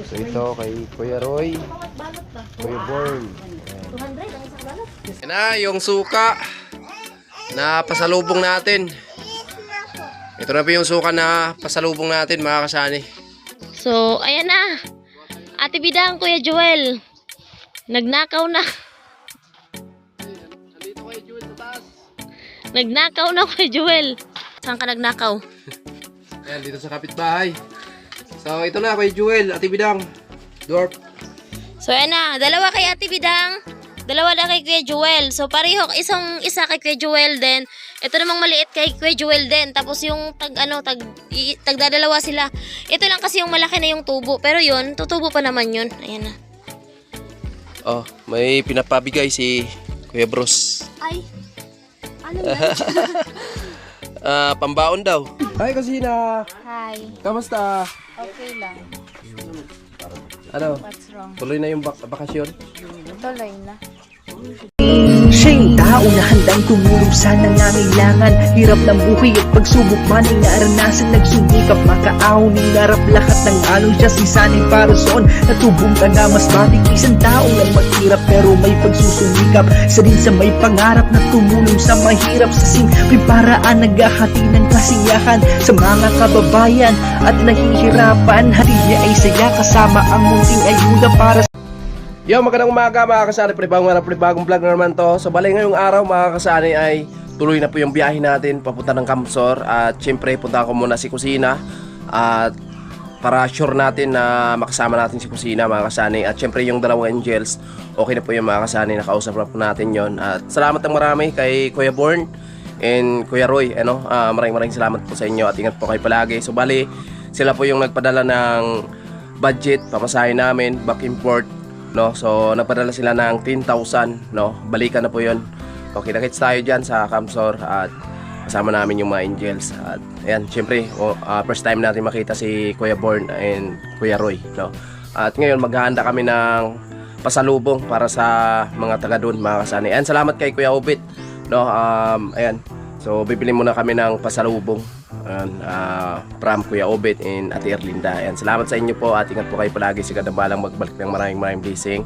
So ito kay Kuya Roy, Kuya Born. 200 ang isang balot. Yan na yung suka na pasalubong natin. Ito na po yung suka na pasalubong natin mga kasani. So, ayan na. Ate Bidang, Kuya Joel. Nagnakaw na. Nandito kay Joel sa taas. Nagnakaw na, Kuya Joel. Saan ka nagnakaw? Ayan, dito sa kapitbahay. So ito na kay Joel, Ate Bidang, Dwarf. So, ayan na. Dalawa kay Ate Bidang. Dalawa na kay Kuya Joel. So, pareho. Isa kay Kuya Joel din. Ito namang maliit kay Kuya Joel din. Tapos yung tagdadalawa sila. Ito lang kasi yung malaki na yung tubo. Pero yun, tutubo pa naman yun. Ayan na. Oh, may pinapabigay si Kuya Bros. Ay. Ano yan? Pambaon daw. Hi Kusina. Hi. Kamusta? Okay lang. Ano? What's wrong? Tuloy na yung bakasyon? Tuloy na. Siya yung tao na handang tumulong sa nangangailangan. Hirap ng buhay at pagsubok man ay naranasan. Nagsumikap makaahon ng narap lahat ng alon. Siya si sanay para soon. Natubong ka na mas matik. Isang tao lang maghirap pero may pagsusumikap. Isa din sa may pangarap na tumulong sa mahirap. Sa simpleng paraan naghahati ng kasiyahan sa mga kababayan at nahihirapan. Hati niya ay saya kasama ang munting ayuda para sa Yo, magandang umaga mga kasani, panibagong vlog na naman to. So bali ngayong araw mga kasani ay tuloy na po yung biyahe natin papunta ng Kamsor. At syempre punta ko muna si Kusina at para sure natin na makasama natin si Kusina mga kasani. At syempre yung dalawang angels, okay na po yung mga kasani, nakausap na po natin yon. At salamat ng marami kay Kuya Born and Kuya Roy, maraming salamat po sa inyo at ingat po kayo palagi. So bali sila po yung nagpadala ng budget, pamasahe namin, back and forth. No, so nagpadala sila ng 10,000, no. Balikan na po 'yon. Okay, nakits tayo diyan sa Kamsor at kasama namin yung mga angels. At ayan, syempre, first time natin makita si Kuya Born and Kuya Roy, no. At ngayon maghahanda kami ng pasalubong para sa mga taga doon, mga kasani. Ayan, salamat kay Kuya Obit, no. Ayan. So bibili muna kami ng pasalubong. From Kuya Obet and Ate Erlinda. Ayan, salamat sa inyo po at ingat po kayo palagi. Sigad na balang magbalik ng maraming blessing.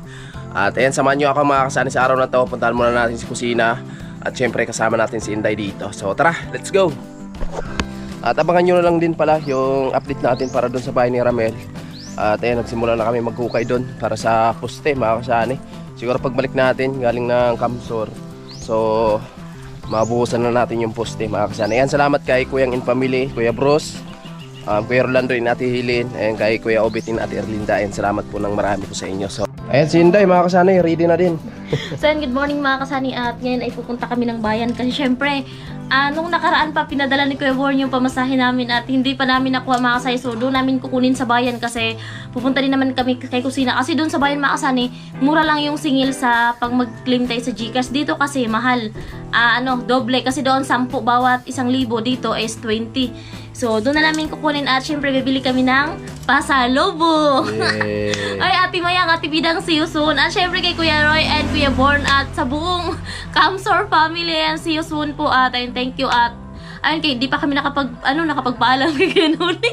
At ayan, samahan nyo ako mga kasani sa araw na to. Puntahan muna natin si Kusina at syempre kasama natin si Inday dito. So tara, let's go! At abangan nyo na lang din pala yung update natin para doon sa bahay ni Ramel. At ayan, nagsimula na kami maghukay doon para sa poste mga kasani. Siguro pagbalik natin galing ng Kamsor, so mabuhusan na natin yung poste mga kasana. Ayan, salamat kay Kuyang in Family, Kuya Bros, Kuya Rolando in Ate Hilin, and kay Kuya Obit in Ate Erlinda. And salamat po ng marami po sa inyo. So, ayan si Inday mga kasana, ready na din. So, good morning mga kasani. At ngayon ay pupunta kami ng bayan. Kasi syempre, nung nakaraan pa pinadala ni Kuya Born yung pamasahe namin at hindi pa namin nakuha mga kasani. So, doon namin kukunin sa bayan kasi pupunta din naman kami kay Kusina. Kasi doon sa bayan mga kasani, mura lang yung singil sa pag mag-claim tayo sa GCash. Dito kasi mahal. Doble. Kasi doon 10 bawat 1,000. Dito is 20. So, doon na namin kukunin at syempre bibili kami ng pasalubong. Ay, Ate Mayang, Ate Bidang, see you soon. At syempre kay Kuya Roy and Kuya Born at sa buong Kamsor family. And see you soon po at ayun, thank you at ayun, hindi pa kami nakapagpaalam kay Kuya Noli.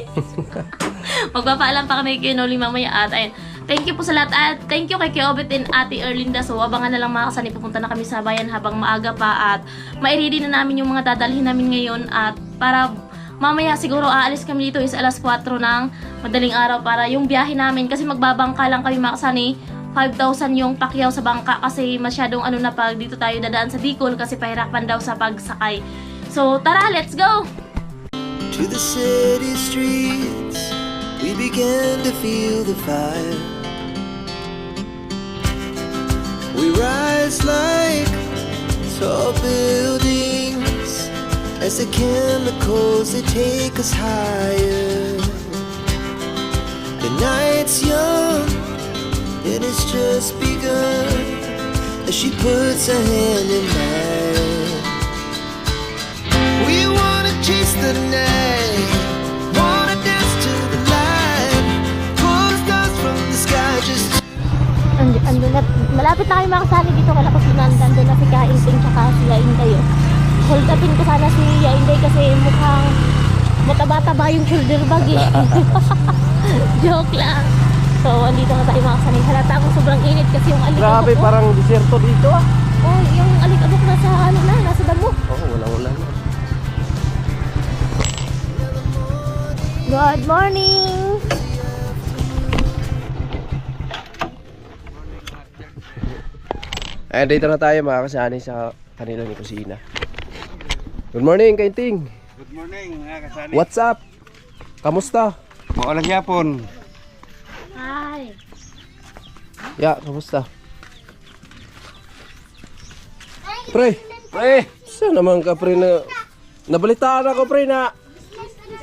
Magpapaalam pa kami kay Kuya Noli mamaya at ayun. Thank you po sa lahat at thank you kay Kuya Obet and Ate Erlinda. So abangan na lang mga kasani, pupunta na kami sa bayan habang maaga pa at ma-ready na namin yung mga dadalhin namin ngayon at para mamaya siguro aalis kami dito is alas 4 ng madaling araw para yung biyahe namin kasi magbabangka lang kami mga kasani. 5,000 yung pakyaw sa bangka kasi masyadong na pag dito tayo dadaan sa Bicol kasi pahirapan daw sa pagsakay. So tara, let's go! To the city streets, we began to feel the fire. We rise like tall buildings as the chemicals they take us higher. The night's young, it has just begun as she puts her hand in mine. We wanna chase the night, wanna dance to the light, pull the stars from the sky just Malapit na kayo mga kasani dito kala Kusinan. Nandun na si Kainting tsaka si Yainday. Hold upin ko sana si Yainday kasi mukhang mataba-taba yung shoulder bag eh. Joke lang. So andito na tayo mga kasani. Halata ako sobrang init kasi yung alikabok. Grabe, ko. parang disyerto dito ah. Oh, yung alikabok nasa ano na, nasa damo. Oo, walang-ulan. Good morning! Ayan, dito na tayo mga kasani sa kanila ni Kusina. Good morning, Kainting. Good morning mga kasani. What's up? Kamusta? Maulang yapon. Hi! Ya, kamusta? Pre! Pre! Saan naman ka, pre, na... Nabalitaan ako, pre, na...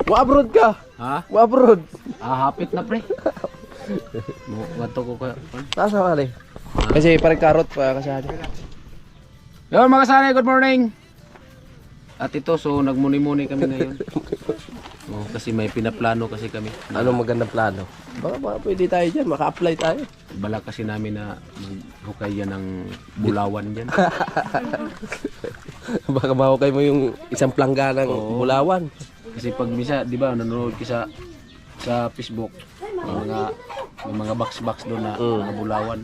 Wa-abroad ka! Ha? Wa-abroad! Hapit na pre. Wato ko ka. Nasa kali? Kasi parang karot pa kasani. Yo mga kasani, good morning. At ito, so nagmuni-muni kami ngayon. Oh, kasi may pinaplano kasi kami. Anong magandang plano? Baka pwede tayo dyan, maka-apply tayo. Bala kasi namin na maghukay yan ng bulawan dyan. Baka mahukay mo yung isang plangga ng Oo. Bulawan. Kasi pag misa, di ba, nanonood ka sa Facebook, may mga box doon na mga bulawan.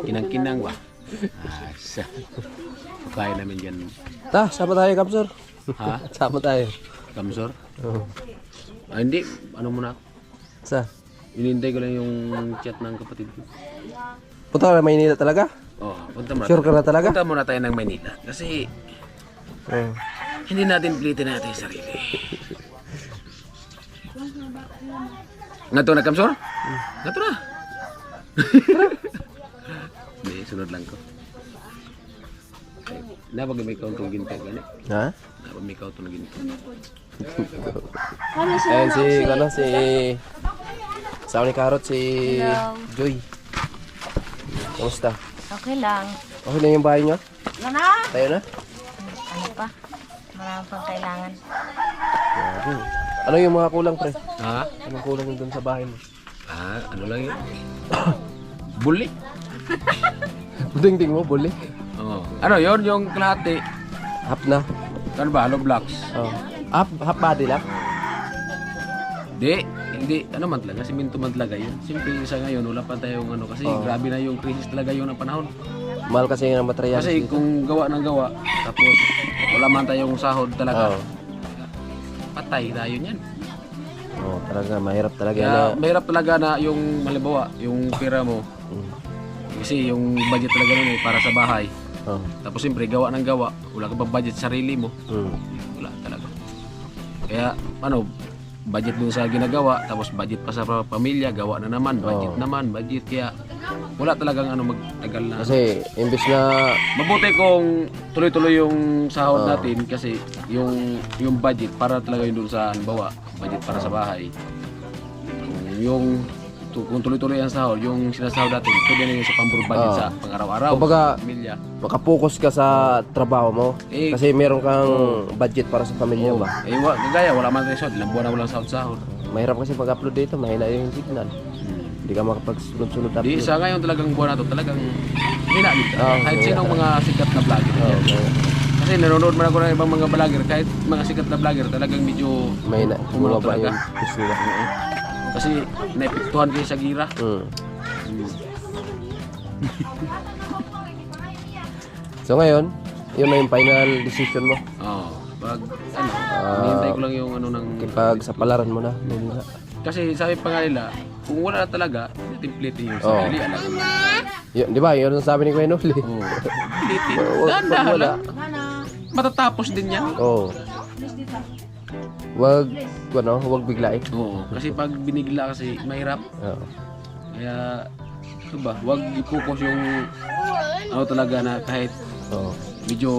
Kinang-kinang ba? Kaya namin dyan. Ta, sama tayo, Kamsor. Ha? Sama tayo. Kamsor? Oo. Ah, hindi. Ano muna ako? Sa? Hinihintay ko lang yung chat ng kapatid ko. Punta ka na Maynila talaga? Oh, punta muna. Sure ka na talaga? Punta muna tayo ng Maynila. Kasi Oo. hindi natin pilitin natin yung sarili. Nga to na, Kamsor? Nga to na. Hindi, sunod lang ko. Napag may ikaw itong ginto. Gani? Ha? Napag may ikaw itong ginto. Ayan si Sawa ni Karot, si Joy. Kumusta? Okay lang. Okay na yung bahay nyo? Nana? Tayo na? Ano pa? Marami pang kailangan. Grabe. Ano yung mga kulang, pre? Ha? Anong kulang yung dun sa bahay mo? Ah, ano lang yun? Bully? Ding-ding mo, buli. Oo. Ano yun? Yung kalahati. Half na. Ano ba? Hollow blocks? Oh. Half body lang? Hindi. Ano man talaga? Siminto man talaga yun. Siyempre sa ngayon, wala pa tayong ano. Kasi grabe na yung crisis talaga yun ng panahon. Mahal kasi yung material. Kasi kung gawa ng gawa, tapos wala man tayong sahod talaga, Oo. patay tayo niyan. Oh, talaga, mahirap talaga na. Kaya mahirap talaga na yung halimbawa, yung pera mo, kasi yung budget talaga nun para sa bahay. Oh. Tapos siyempre gawa ng gawa, wala ka pa budget sa sarili mo, wala talaga. Kaya ano, budget dun sa ginagawa, tapos budget pa sa pamilya, gawa na naman, budget, kaya wala talagang ano magtagal na. Kasi, imbis na... Mabuti kung tuloy-tuloy yung sahod natin kasi yung budget para talaga yun dun sa halimbawa, budget para sa bahay. Kung tuloy-tuloy ang sahod, yung sinasahod natin, pwede na yun sa pambur budget sa pang-araw-araw, Kumbaga, sa pamilya. makapokus ka sa trabaho mo. Eh, Kasi meron kang budget para sa pamilya ba? Gaya, wala man tayo sahod, ilang buwan na walang sahod-sahod. Mahirap kasi pag-upload dito, mahina yung signal. Hindi ka makapagsunod-sunod Di upload. sa ngayon talagang buwan na to, talagang hinalid ka. Oo, Kahit kaya sinong mga sikat na vlogger. Oo, kaya Kasi nanonood man ako ng ibang mga vlogger, kahit mga sikat na vlogger, talagang medyo mahina. Kumulo Bumaba talaga. yung push nila. kasi naepektuhan kayo sa gira. So ngayon, yun na yung final decision mo. Oo. Pag hinihintay ko lang yung ano ng... Pag sa palaran mo na, Manila. Kasi sabi pa nga nila, kung wala na talaga, template yung sarili. Alam mo. Yun, di ba? Yun ang sabi ni Kuya Noli. Oo. Template. Wag Dahan-dahan wala. lang. Matatapos din yan. Oo. Wag biglain. Oo. Kasi pag binigla kasi mahirap. Oo. Kaya, ito ba, wag i-focus yung ano talaga na kahit Oo. medyo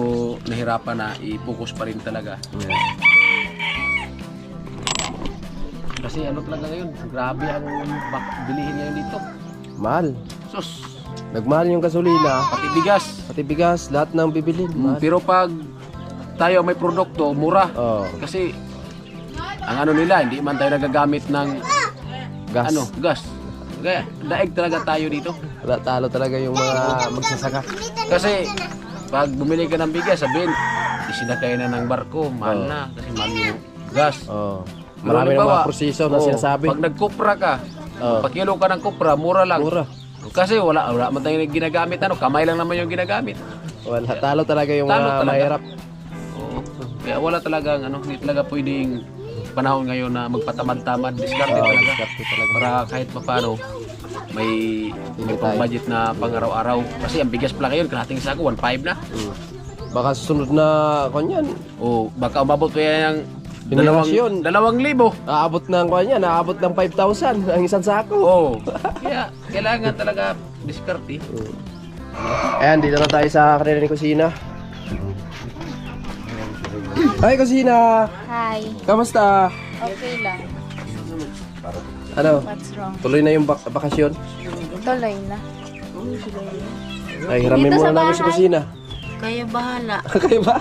nahirapan na, i-focus pa rin talaga. Kasi ano talaga ngayon, grabe ang bilihin ngayon dito. Mahal. Sus, Nagmahal yung gasolina, pati bigas. pati bigas, lahat ng bibilin. Mahal. Pero pag tayo may produkto, mura. Oo. Kasi ang ano nila, hindi man tayo nagagamit ng Gas. gas. Kaya daig talaga tayo dito. Wala, talo talaga yung mga magsasaka. Kasi pag bumili ka ng bigas, sabihin, isinakay na ng barko, mahal na. Kasi mahal yung gas. Oo. Pero Marami ng halimbawa, mga proseso na sinasabi. Pag nagkupra ka, Oo. Pag kilo ka ng kopra, mura lang. Mura. Kasi wala man tayong ginagamit, kamay lang naman yung ginagamit. Wala, talo talaga yung Talo mga talaga. mahirap. Oo. Kaya wala talagang hindi talaga pwedeng panahon ngayon na magpatamad-tamad, diskarte talaga. Diskarte talaga. Para kahit papano may pang-budget na pang-araw-araw. Kasi ang bigas pala ngayon, kalahating sako, 1.5 na. Baka susunod na kanyan, O baka umabot pa yan Henerasyon. 2,000. aabot ng kanyan, aabot ng 5,000 ang isang sako. Oo. Kaya kailangan talaga diskarte. Ayan, dito na tayo sa kanila ni Kusina. Hi Kusina! Hi. Kamusta? Okay lang. Ano? What's wrong? Tuloy na yung bakasyon? Tuloy na. Ay, hiramin Dito muna sa namin si bahay. Kusina. Kaya bahala. Kayo ba?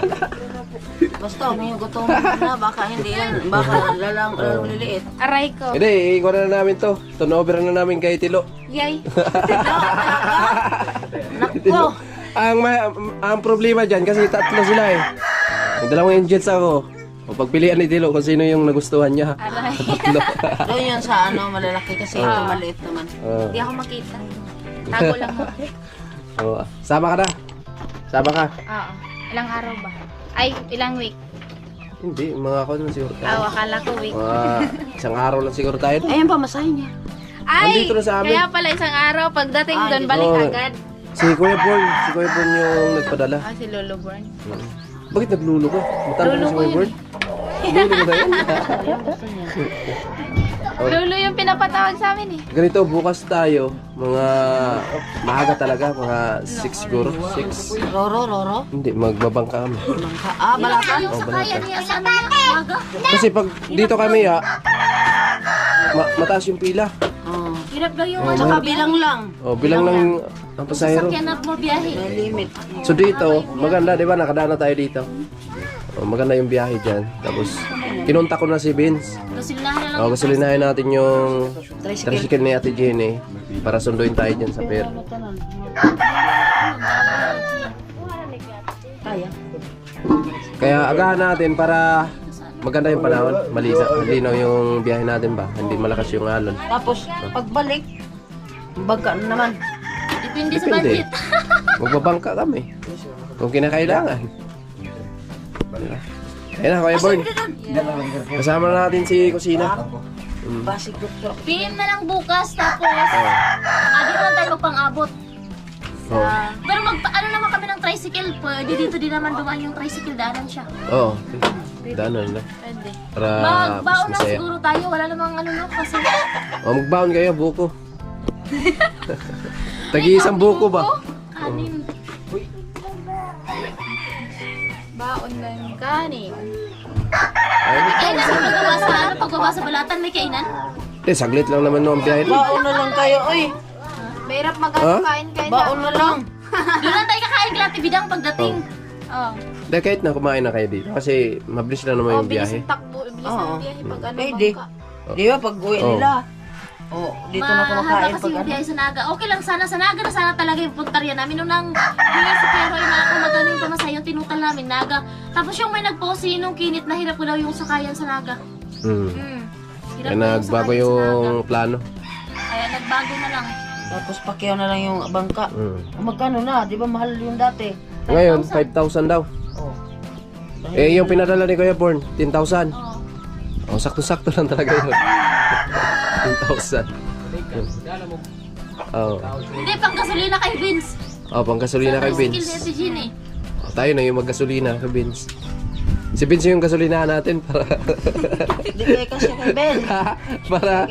Basta may gutom na, baka hindi yan, baka lalong liliit. Aray ko. Hindi, ikuha na namin to. Turnover na namin kay Tilo. Yay. Nako! Ang problema dyan, kasi tatlo sila eh. May dalawang angels ako. O pagpilian ni Tilo kung sino yung nagustuhan niya. Aray. Tatlo. Doon yun sa malalaki kasi ito maliit naman. Hindi ako makita. Tago lang mo. Sama ka na. Sama ka. Oo. Ilang araw ba? Ay, ilang week? Hindi, mga ako naman siguro tayo. Akala ko week. Mga isang araw lang siguro tayo. Ayun pa, masahin niya. Ay, Nandito na sa amin. kaya pala isang araw. Pagdating doon, Ay, balik oo. agad. Si Kuya Born yung nagpadala. Ah, si Lolo Born. Bakit naglulo ka? Matanda na si Kuya Born? Lulo ko na yun. Lolo yung pinapatawag sa amin eh. Ganito, bukas tayo, mga maaga talaga, mga 6 siguro, 6. Roro. Hindi, magbabangka kami. Balatan. Yung sakayan niya sa umaga. Kasi pag dito kami mataas yung pila. Oh. Hirap daw yung Tsaka bilang lang. O, bilang lang ang pasahero. sakyan at mo biyahe. May limit. So dito, maganda, di ba? Nakadaan na tayo dito. O, maganda yung biyahe dyan. Tapos, kinunta ko na si Vince. Gasolinahan na lang. O, gasolinahin natin yung tricycle ni Ate Jenny para sunduin tayo dyan sa pier. Kaya. Kaya agahan natin para maganda yung panahon. Malinaw yung biyahe natin ba? Hindi malakas yung alon. Tapos, pagbalik, baga na naman. Depende sa Depende. budget. Magbabangka kami. Kung kinakailangan. Ayun na, Kuya Born. Kasama na natin si Kusina. Basic doktor. PM na lang bukas tapos di naman tayo magpang-abot. Oo. Pero ano naman kami ng tricycle, pwede dito din naman dumaan yung tricycle, daanan siya. Oo. Daanan lang. Pwede. Para mas Magbaon na masaya. siguro tayo, wala namang ano no, kasi O, magbaon kayo, buko. Tagi-isang buko ba? kanin. Baon ng kanin. Eh, nasa pagbaba sa balatan, may kainan. Saglit lang naman no ang biyahe. Baon na lang kayo, oy. Mahirap Ha? magkain-kain Baon na lang. Doon lang tayo kakain kila Bidang pagdating. Oo. Dahil kahit na kumain na kayo dito. Kasi mabilis lang naman yung bilis biyahe. ang takbo, bilis Oo. ang biyahe pag ano Pwede. bangka. Di ba, pag uwi Oh. nila. Oh, dito na Mahaba kumakain kasi pag yung ano. biyahe sa Naga. Okay lang sana, sa Naga na sana talaga yung puntarya namin. Nung nang hingi si Pero na ako magano yung pamasahe, yung tinutal namin, Naga. Tapos yung may nagpost nung kinit na hirap ko daw yung sakayan sa Naga. Hmm. Hirap Kaya ko yung nagbago sakayan sa Naga. yung plano. Kaya nagbago na lang. Tapos pakyaw na lang yung bangka. Hmm. Magkano na? Di ba mahal yung dati? Ngayon, 5,000 daw. Oh. Eh, yung pinadala ni Kuya Born, 10,000. Oo. Oh, sakto-sakto lang talaga yun. 10,000. Oh. Hindi, pang gasolina kay Vince. Oh, pang gasolina kay Tricycle ni Vince. Ate Jean eh. Oh, tayo na yung maggasolina kay Vince. Si Vince yung gasolina natin para Di kaya kasi kay Ben. para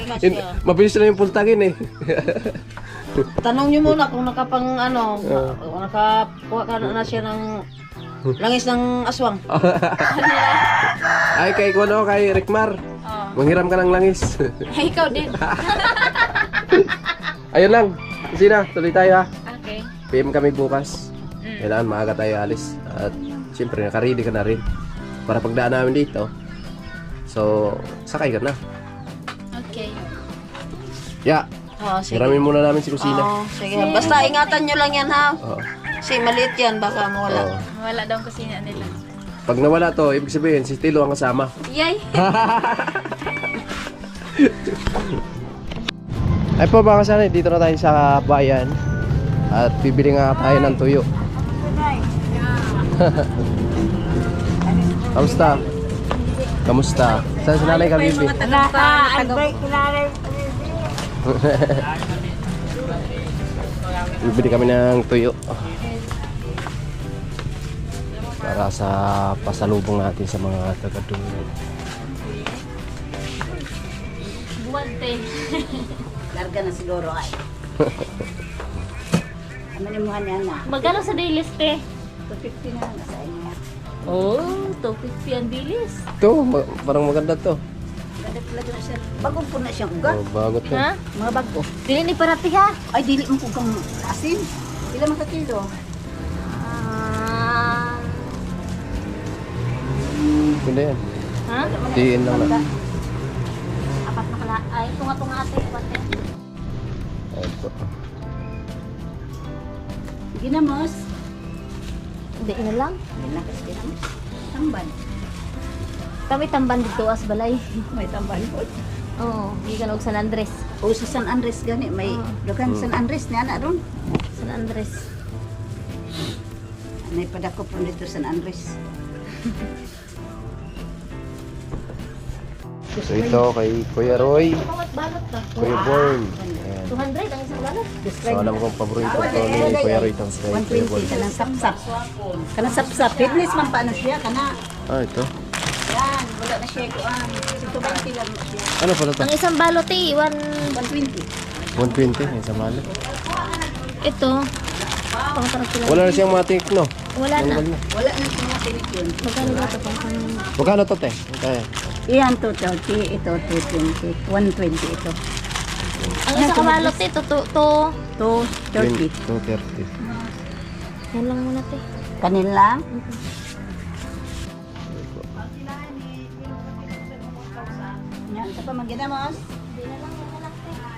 mabilis na yung pultagin eh. Tanong nyo muna kung nakapang ano, kung nakakuha ka na siya ng langis ng aswang. Ay, kay Kuano, kay Rickmar. Manghiram ka ng langis. Ay, ikaw din. Ayun lang. Kusina, tuloy tayo ha. Okay. PM kami bukas. Kailangan maaga tayo alis. At siyempre, nakaready ka na rin. Para pagdaan namin dito. So, sakay ka na. Okay. Yeah. Oh, sige. Hiramin muna namin si Kusina. Oh, sige. Basta ingatan nyo lang yan ha. Oo. Kasi maliit yan, baka mawala. Oo. Wala daw ang kusina nila. Pag nawala to, ibig sabihin, si Tilo ang kasama. Yay! Ay po mga kasani, dito na tayo sa bayan. At bibili nga tayo ng tuyo. Kamusta? Kamusta? Saan si Nanay Kabibi? Bibili kami ng tuyo para sa pasalubong natin sa mga taga-dulo. Buwante. Larga na siguro ay. Manimuhan niya na. Magkano sa dailies, te? 250 na sa inyo. Oh, 250 ang dilis. Ito, parang maganda to. Ganda talaga na siya. Bagong po na siyang ugat. Oh, bago to. Ha? Mga bago. Dili ni parati ha? Ay, dili mo kung asin. Ilan man ka kilo? Ah. Hindi yan. Ha? Tiin lang na. Apat na kala. Ay, tunga-tunga ate. Pati. Ito. Ginamos. Hindi na lang. Ginakas ginamos. Tamban. Kami tamban dito as balay. May tamban po. Oo, hindi ka San Andres. O sa San Andres gani. May dukan San Andres niya na ron. San Andres. May padako po dito San Andres. So ito kay Kuya Roy, Bawat balot ka. Kuya Born. Ayan. 200 ang isang balot. So alam kong paborito to ni Kuya Roy itong kay Kuya Born. 120 kanang sapsap. Kanang sapsap. Fitness man paano siya kana. Ah, ito. Yan, wala na siya kuan. 120 lang siya. Ano pala to? Ang isang balot eh, 120. 120 yung sa malo. Ito. Pang sila. Wala na siyang matik, no? Wala na. Wala na siya tinik yun. Magkano ba ito? Magkano to, te? Okay. Iyan 230, ito 220, 120 ito. Ang isang kabalot eh, to. 230. 230. Yan lang muna te. Kanin lang? Yan, sa pamaginamos?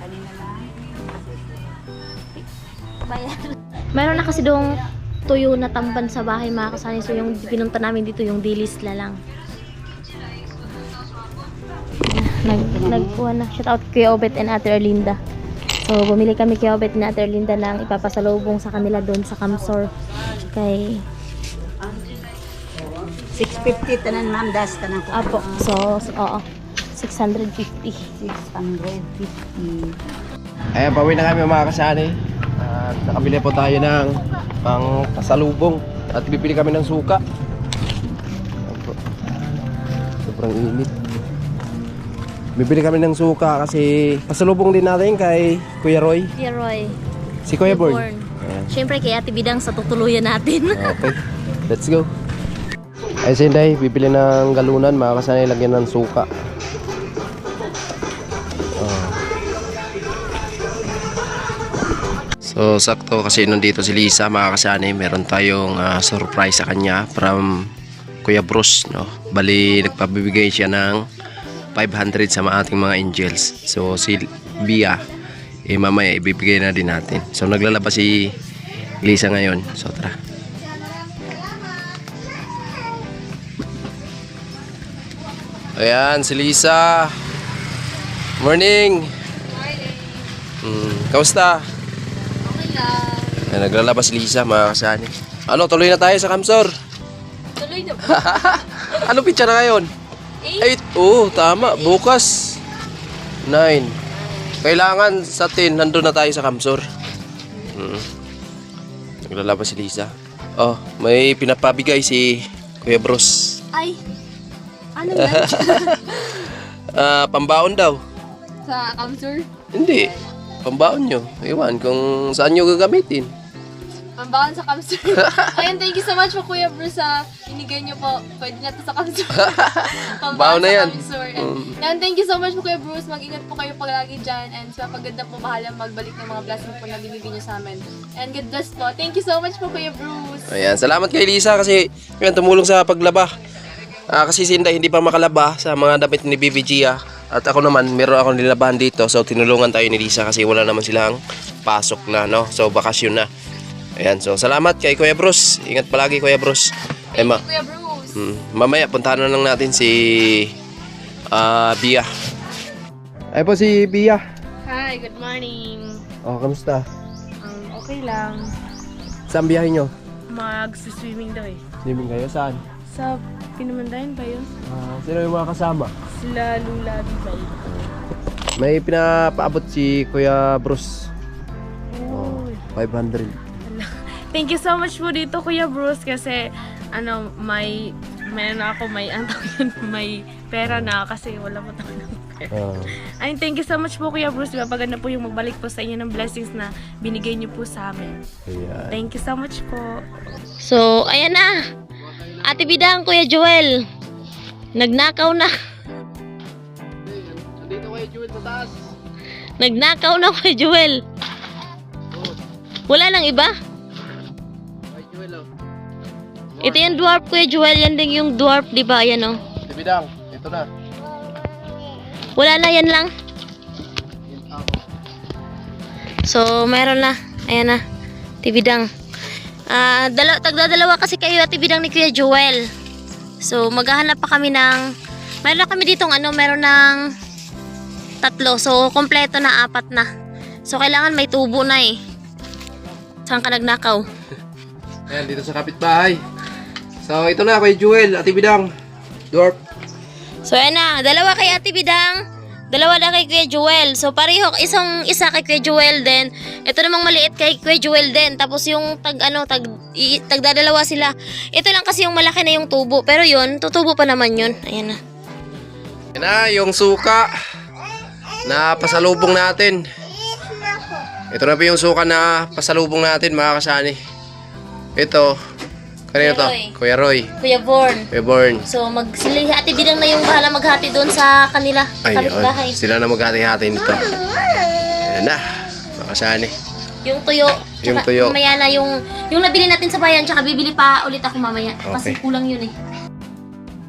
Kanin na lang. Mayroon na kasi doong tuyo na tamban sa bahay mga kasani. So yung pinunta namin dito yung dilis la lang. Nagkuha na. Shout out Kuya Obet and Ate Erlinda. So bumili kami Kuya Obet and Ate Erlinda ng ipapasalubong sa kanila doon sa Kamsor. Kay 650 tanan ma'am, das ka na ko. Apo. So oo. 650. 650. Ayan, pauwi na kami mga kasani. At nakabili po tayo ng pang pasalubong. At bibili kami ng suka. Apo. Sobrang init. Bibili kami ng suka kasi pasalubong din natin kay Kuya Roy. Kuya Roy. Si Kuya Born. Born. Siyempre kay Ate Bidang sa tutuluyan natin. Okay, let's go. Ay Sinday, bibili ng galunan, mga kasani, lagyan ng suka. So sakto kasi nandito si Lisa, mga kasani, meron tayong surprise sa kanya from Kuya Bruce, no? Bali nagpabibigay siya ng 500 sa ating mga angels. So si Bia, mamaya ibibigay na din natin. So naglalabas si Lisa ngayon. So tara. Ayan si Lisa. Morning. Kamusta? Okay lang. Ayan, naglalabas si Lisa, mga kasani. Ano, tuloy na tayo sa Kamsor. Tuloy na. Ano pitsa na ngayon? 8. Oo, tama. Bukas 9. Kailangan sa 10 nandun na tayo sa Kamsor. Naglalabas si Lisa. Oh, may pinapabigay si Kuya Bros. Ay. Ano yan? Pambaon daw. Sa Kamsur? Hindi. Pambaon nyo. Iwan kung saan nyo gagamitin. Pambakan sa Kamsur. Ayun, thank you so much po Kuya Bruce sa inigay niyo po. Pwede na to sa Kamsur. Baon na yan. Sa Kamsur. And thank you so much po Kuya Bruce. Mag-ingat po kayo palagi dyan. And sa paganda po, bahala magbalik ng mga blessing po na binibigay niyo sa amin. And God bless po. Thank you so much po Kuya Bruce. Ayan, salamat kay Lisa kasi yun, tumulong sa paglaba. Kasi Sinda hindi pa makalaba sa mga damit ni BBG. At ako naman, meron akong nilabahan dito. So tinulungan tayo ni Lisa kasi wala naman silang pasok na, no? So bakasyon na. Ayan, so salamat kay Kuya Bruce. Ingat palagi Kuya Bruce. Emma. Kuya Bruce. Mamaya puntahan na lang natin si Bia. Ay po si Bia. Hi. Hi, good morning. Oh, kamusta? Okay lang. Saan biyahe nyo? Mag-swimming daw eh. Swimming kayo? Saan? Sa Pinamandayan ba yun? Sino yung mga kasama? Sila Lula Bibay. May pinapaabot si Kuya Bruce. Oh. 500. Thank you so much po dito, Kuya Bruce, kasi may pera na kasi wala pa tayo ng pera. Ay, thank you so much po, Kuya Bruce. Mapaganda po yung magbalik po sa inyo ng blessings na binigay niyo po sa amin. Ayan. Thank you so much po. So, ayan na. Ate Bidang, Kuya Joel. Nagnakaw na. Nandito kayo, Jewel, sa taas. Nagnakaw na, Kuya Joel. Wala nang iba? Ay, Jewel, oh. Ito yung dwarf, Kuya Joel. Yan din yung dwarf, di ba? Ayan, oh. Bidang, ito na. Wala na, yan lang. So, meron na. Ayan na. Tibidang. Tagdadalawa kasi kayo at Tibidang ni Kuya Joel. So, maghahanap pa kami ng... Meron na kami ditong meron ng 3. So, kompleto na 4 na. So, kailangan may tubo na eh. Saan ka nagnakaw? Ayan, dito sa kapitbahay. So, ito na, Kuya Jewel, Ate Bidang. Dwarf. So, ayan na. 2 kay Ate Bidang. 2 na kay Kuya Joel. So, pareho. Isa kay Kuya Joel din. Ito namang maliit kay Kuya Joel din. Tapos yung tagdadalawa sila. Ito lang kasi yung malaki na yung tubo. Pero yun, tutubo pa naman yun. Ayan na. Ayan na, yung suka na pasalubong natin. Ito na po yung suka na pasalubong natin, mga kasani. Ito, kanino to? Kuya Roy. Kuya Born. Kuya Born. So, sila Ate Bidang na yung bahala maghati doon sa kanila. Kapitbahay. Sila na maghati-hati nito. Ayan na, mga kasani. Yung tuyo. Yung Tsaka tuyo. Mamaya na yung nabili natin sa bayan. Tsaka bibili pa ulit ako mamaya. Kasi Okay. kulang yun eh.